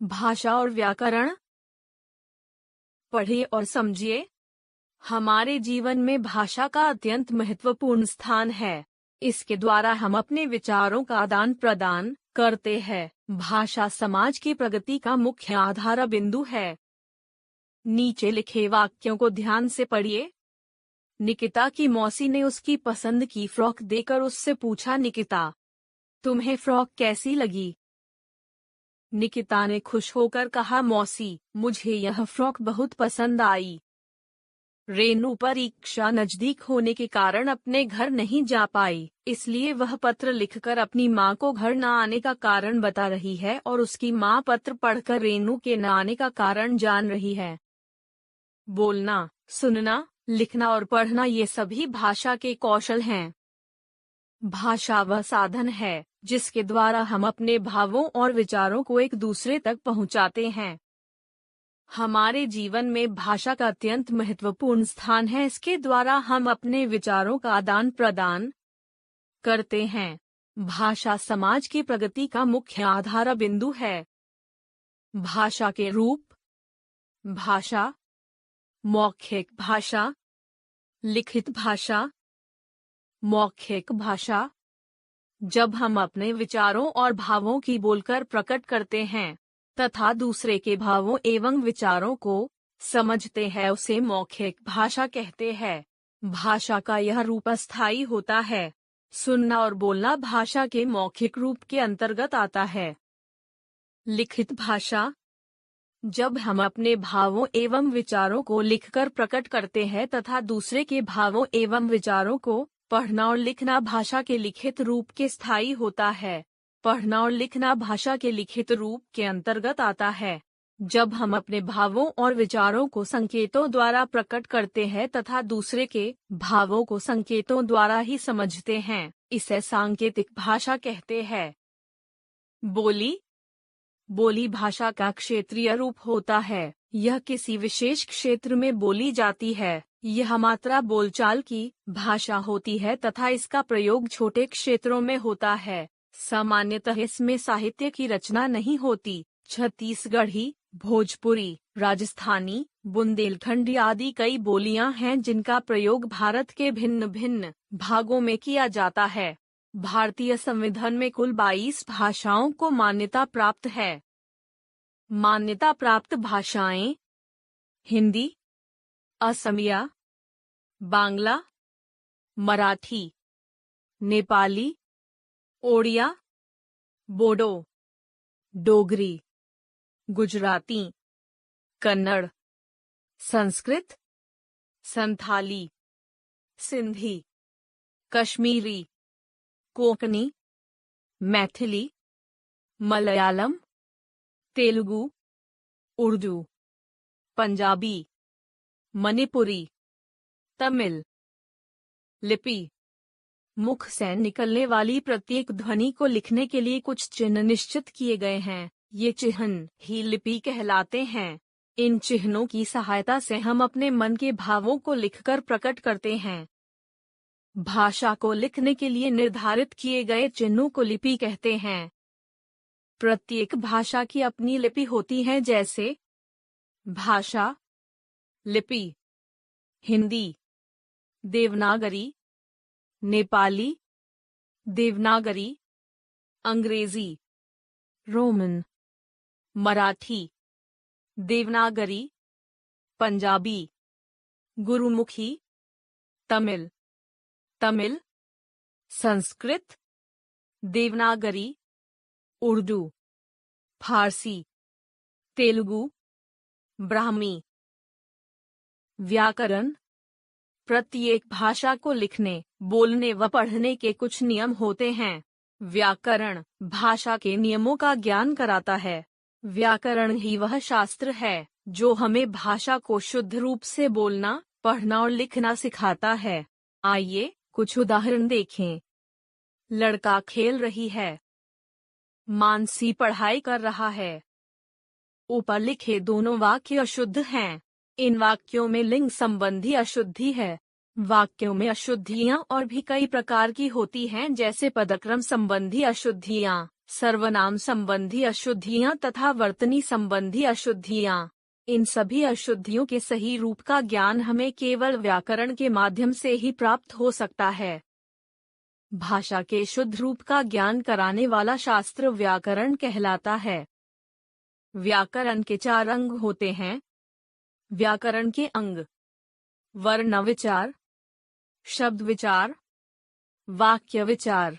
भाषा और व्याकरण। पढ़िए और समझिए। हमारे जीवन में भाषा का अत्यंत महत्वपूर्ण स्थान है। इसके द्वारा हम अपने विचारों का आदान प्रदान करते हैं। भाषा समाज की प्रगति का मुख्य आधार बिंदु है। नीचे लिखे वाक्यों को ध्यान से पढ़िए। निकिता की मौसी ने उसकी पसंद की फ्रॉक देकर उससे पूछा, निकिता, तुम्हें फ्रॉक कैसी लगी? निकिता ने खुश होकर कहा, मौसी, मुझे यह फ्रॉक बहुत पसंद आई। रेनू परीक्षा नजदीक होने के कारण अपने घर नहीं जा पाई, इसलिए वह पत्र लिखकर अपनी माँ को घर न आने का कारण बता रही है और उसकी माँ पत्र पढ़कर रेनू के न आने का कारण जान रही है। बोलना, सुनना, लिखना और पढ़ना ये सभी भाषा के कौशल हैं। भाषा वह साधन है जिसके द्वारा हम अपने भावों और विचारों को एक दूसरे तक पहुंचाते हैं। हमारे जीवन में भाषा का अत्यंत महत्वपूर्ण स्थान है। इसके द्वारा हम अपने विचारों का आदान प्रदान करते हैं। भाषा समाज की प्रगति का मुख्य आधार बिंदु है। भाषा के रूप। भाषा, मौखिक भाषा, लिखित भाषा। मौखिक भाषा, जब हम अपने विचारों और भावों की बोलकर प्रकट करते हैं तथा दूसरे के भावों एवं विचारों को समझते हैं, उसे मौखिक भाषा कहते हैं। भाषा का यह रूप अस्थायी होता है। सुनना और बोलना भाषा के मौखिक रूप के अंतर्गत आता है। लिखित भाषा, जब हम अपने भावों एवं विचारों को लिखकर प्रकट करते हैं तथा दूसरे के भावों एवं विचारों को पढ़ना और लिखना भाषा के लिखित रूप के स्थायी होता है। पढ़ना और लिखना भाषा के लिखित रूप के अंतर्गत आता है। जब हम अपने भावों और विचारों को संकेतों द्वारा प्रकट करते हैं तथा दूसरे के भावों को संकेतों द्वारा ही समझते हैं, इसे सांकेतिक भाषा कहते हैं। बोली। बोली भाषा का क्षेत्रीय रूप होता है। यह किसी विशेष क्षेत्र में बोली जाती है। यह मात्रा बोलचाल की भाषा होती है तथा इसका प्रयोग छोटे क्षेत्रों में होता है। सामान्यतः इसमें साहित्य की रचना नहीं होती। छत्तीसगढ़ी, भोजपुरी, राजस्थानी, बुंदेलखंडी आदि कई बोलियां हैं जिनका प्रयोग भारत के भिन्न भिन्न भागों में किया जाता है। भारतीय संविधान में कुल 22 भाषाओं को मान्यता प्राप्त है। मान्यता प्राप्त भाषाएं: हिंदी, असमिया, बांग्ला, मराठी, नेपाली, ओडिया, बोडो, डोगरी, गुजराती, कन्नड़, संस्कृत, संथाली, सिंधी, कश्मीरी, कोंकणी, मैथिली, मलयालम, तेलुगु, उर्दू, पंजाबी, मणिपुरी, तमिल। लिपि, मुख से निकलने वाली प्रत्येक ध्वनि को लिखने के लिए कुछ चिन्ह निश्चित किए गए हैं। ये चिन्ह ही लिपि कहलाते हैं। इन चिन्हों की सहायता से हम अपने मन के भावों को लिखकर प्रकट करते हैं। भाषा को लिखने के लिए निर्धारित किए गए चिन्हों को लिपि कहते हैं। प्रत्येक भाषा की अपनी लिपि होती है, जैसे भाषा लिपि, हिंदी देवनागरी, नेपाली देवनागरी, अंग्रेजी रोमन, मराठी देवनागरी, पंजाबी गुरुमुखी, तमिल तमिल, संस्कृत देवनागरी, उर्दू, फारसी, तेलुगु, ब्राह्मी। व्याकरण, प्रत्येक भाषा को लिखने, बोलने व पढ़ने के कुछ नियम होते हैं। व्याकरण भाषा के नियमों का ज्ञान कराता है। व्याकरण ही वह शास्त्र है जो हमें भाषा को शुद्ध रूप से बोलना, पढ़ना और लिखना सिखाता है। आइए कुछ उदाहरण देखें। लड़का खेल रही है। मानसी पढ़ाई कर रहा है। ऊपर लिखे दोनों वाक्य अशुद्ध हैं। इन वाक्यों में लिंग संबंधी अशुद्धि है। वाक्यों में अशुद्धियां और भी कई प्रकार की होती हैं, जैसे पदक्रम संबंधी अशुद्धियां, सर्वनाम संबंधी अशुद्धियां तथा वर्तनी संबंधी अशुद्धियां। इन सभी अशुद्धियों के सही रूप का ज्ञान हमें केवल व्याकरण के माध्यम से ही प्राप्त हो सकता है। भाषा के शुद्ध रूप का ज्ञान कराने वाला शास्त्र व्याकरण कहलाता है। व्याकरण के 4 अंग होते हैं। व्याकरण के अंग: वर्ण विचार, शब्द विचार, वाक्य विचार,